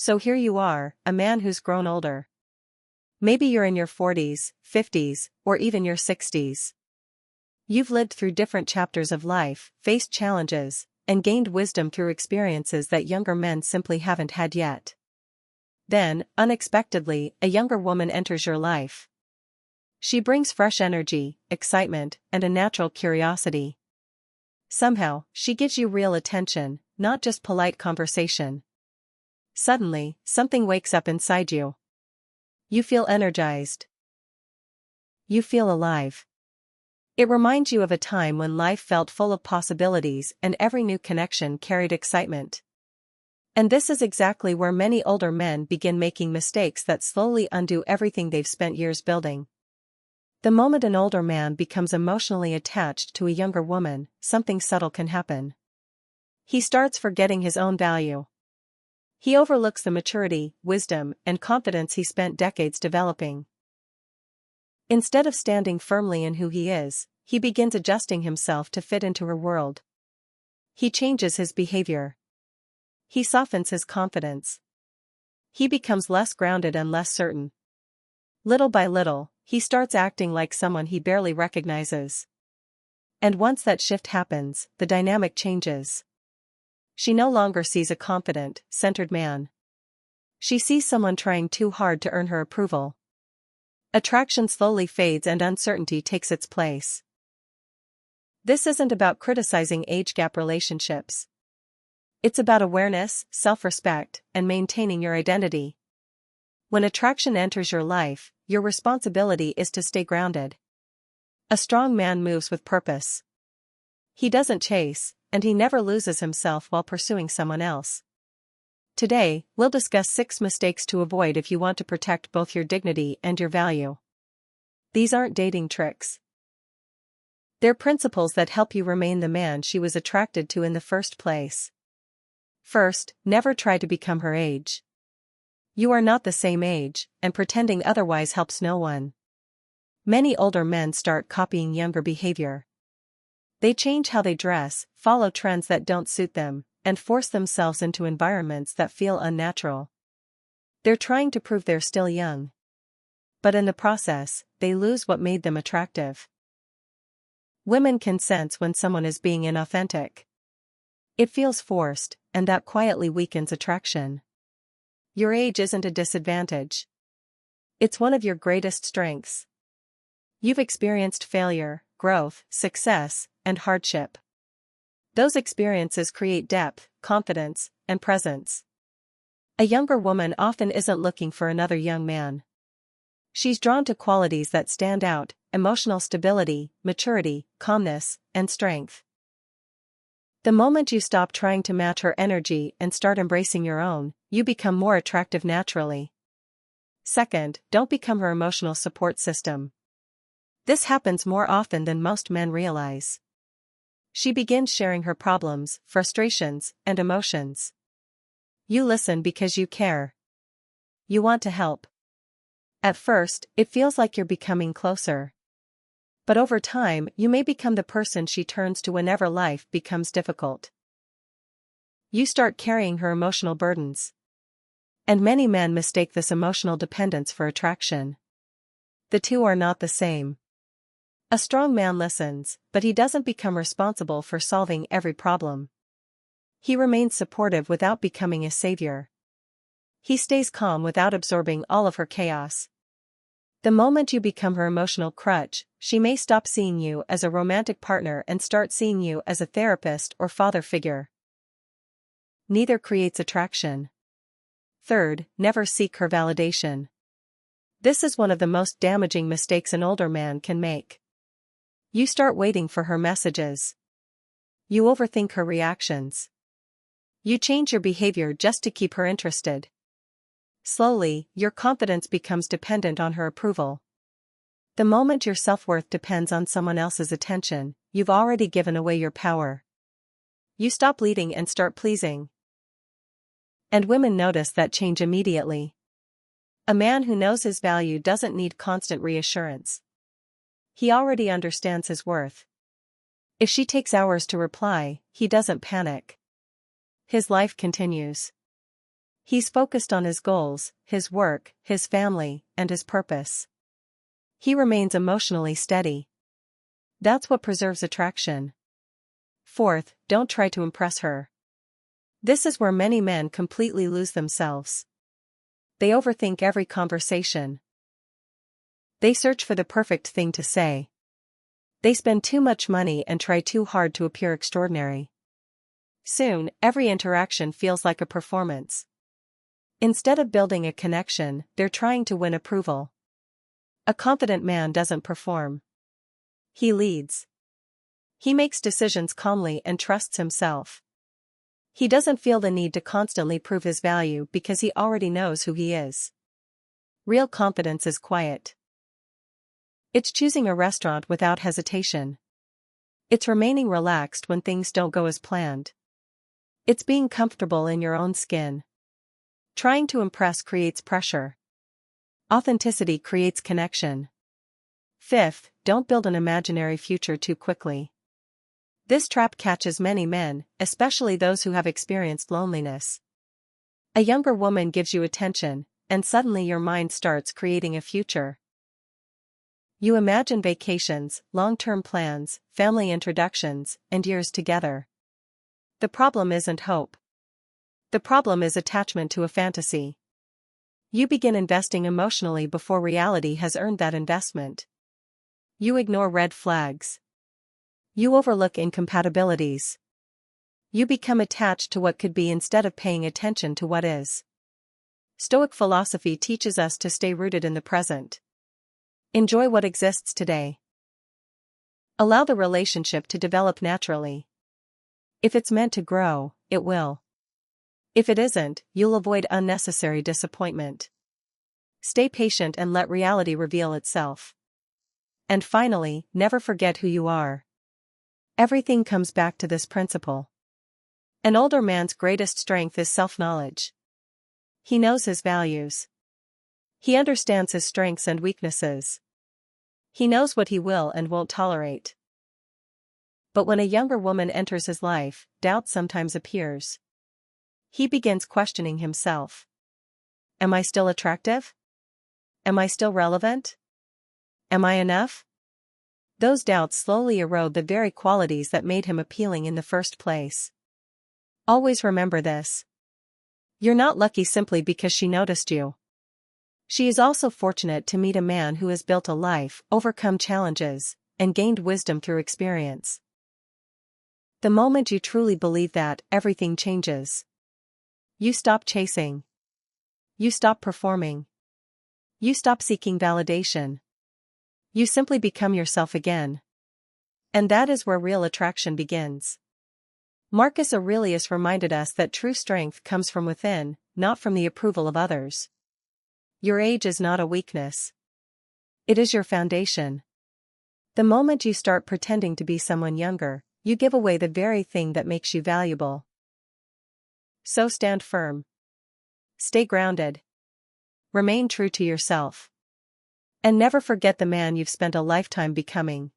So here you are, a man who's grown older. Maybe you're in your 40s, 50s, or even your 60s. You've lived through different chapters of life, faced challenges, and gained wisdom through experiences that younger men simply haven't had yet. Then, unexpectedly, a younger woman enters your life. She brings fresh energy, excitement, and a natural curiosity. Somehow, she gives you real attention, not just polite conversation. Suddenly, something wakes up inside you. You feel energized. You feel alive. It reminds you of a time when life felt full of possibilities and every new connection carried excitement. And this is exactly where many older men begin making mistakes that slowly undo everything they've spent years building. The moment an older man becomes emotionally attached to a younger woman, something subtle can happen. He starts forgetting his own value. He overlooks the maturity, wisdom, and confidence he spent decades developing. Instead of standing firmly in who he is, he begins adjusting himself to fit into her world. He changes his behavior. He softens his confidence. He becomes less grounded and less certain. Little by little, he starts acting like someone he barely recognizes. And once that shift happens, the dynamic changes. She no longer sees a confident, centered man. She sees someone trying too hard to earn her approval. Attraction slowly fades and uncertainty takes its place. This isn't about criticizing age gap relationships. It's about awareness, self-respect, and maintaining your identity. When attraction enters your life, your responsibility is to stay grounded. A strong man moves with purpose. He doesn't chase, and he never loses himself while pursuing someone else. Today, we'll discuss 6 mistakes to avoid if you want to protect both your dignity and your value. These aren't dating tricks. They're principles that help you remain the man she was attracted to in the first place. First, never try to become her age. You are not the same age, and pretending otherwise helps no one. Many older men start copying younger behavior. They change how they dress, follow trends that don't suit them, and force themselves into environments that feel unnatural. They're trying to prove they're still young. But in the process, they lose what made them attractive. Women can sense when someone is being inauthentic. It feels forced, and that quietly weakens attraction. Your age isn't a disadvantage. It's one of your greatest strengths. You've experienced failure, growth, success, and hardship. Those experiences create depth, confidence, and presence. A younger woman often isn't looking for another young man. She's drawn to qualities that stand out: emotional stability, maturity, calmness, and strength. The moment you stop trying to match her energy and start embracing your own, you become more attractive naturally. Second, don't become her emotional support system. This happens more often than most men realize. She begins sharing her problems, frustrations, and emotions. You listen because you care. You want to help. At first, it feels like you're becoming closer. But over time, you may become the person she turns to whenever life becomes difficult. You start carrying her emotional burdens. And many men mistake this emotional dependence for attraction. The two are not the same. A strong man listens, but he doesn't become responsible for solving every problem. He remains supportive without becoming a savior. He stays calm without absorbing all of her chaos. The moment you become her emotional crutch, she may stop seeing you as a romantic partner and start seeing you as a therapist or father figure. Neither creates attraction. Third, never seek her validation. This is one of the most damaging mistakes an older man can make. You start waiting for her messages. You overthink her reactions. You change your behavior just to keep her interested. Slowly, your confidence becomes dependent on her approval. The moment your self-worth depends on someone else's attention, you've already given away your power. You stop leading and start pleasing. And women notice that change immediately. A man who knows his value doesn't need constant reassurance. He already understands his worth. If she takes hours to reply, he doesn't panic. His life continues. He's focused on his goals, his work, his family, and his purpose. He remains emotionally steady. That's what preserves attraction. Fourth, don't try to impress her. This is where many men completely lose themselves. They overthink every conversation. They search for the perfect thing to say. They spend too much money and try too hard to appear extraordinary. Soon, every interaction feels like a performance. Instead of building a connection, they're trying to win approval. A confident man doesn't perform. He leads. He makes decisions calmly and trusts himself. He doesn't feel the need to constantly prove his value because he already knows who he is. Real confidence is quiet. It's choosing a restaurant without hesitation. It's remaining relaxed when things don't go as planned. It's being comfortable in your own skin. Trying to impress creates pressure. Authenticity creates connection. Fifth, don't build an imaginary future too quickly. This trap catches many men, especially those who have experienced loneliness. A younger woman gives you attention, and suddenly your mind starts creating a future. You imagine vacations, long-term plans, family introductions, and years together. The problem isn't hope. The problem is attachment to a fantasy. You begin investing emotionally before reality has earned that investment. You ignore red flags. You overlook incompatibilities. You become attached to what could be instead of paying attention to what is. Stoic philosophy teaches us to stay rooted in the present. Enjoy what exists today. Allow the relationship to develop naturally. If it's meant to grow, it will. If it isn't, you'll avoid unnecessary disappointment. Stay patient and let reality reveal itself. And finally, never forget who you are. Everything comes back to this principle. An older man's greatest strength is self-knowledge. He knows his values. He understands his strengths and weaknesses. He knows what he will and won't tolerate. But when a younger woman enters his life, doubt sometimes appears. He begins questioning himself. Am I still attractive? Am I still relevant? Am I enough? Those doubts slowly erode the very qualities that made him appealing in the first place. Always remember this. You're not lucky simply because she noticed you. She is also fortunate to meet a man who has built a life, overcome challenges, and gained wisdom through experience. The moment you truly believe that, everything changes. You stop chasing. You stop performing. You stop seeking validation. You simply become yourself again. And that is where real attraction begins. Marcus Aurelius reminded us that true strength comes from within, not from the approval of others. Your age is not a weakness. It is your foundation. The moment you start pretending to be someone younger, you give away the very thing that makes you valuable. So stand firm. Stay grounded. Remain true to yourself. And never forget the man you've spent a lifetime becoming.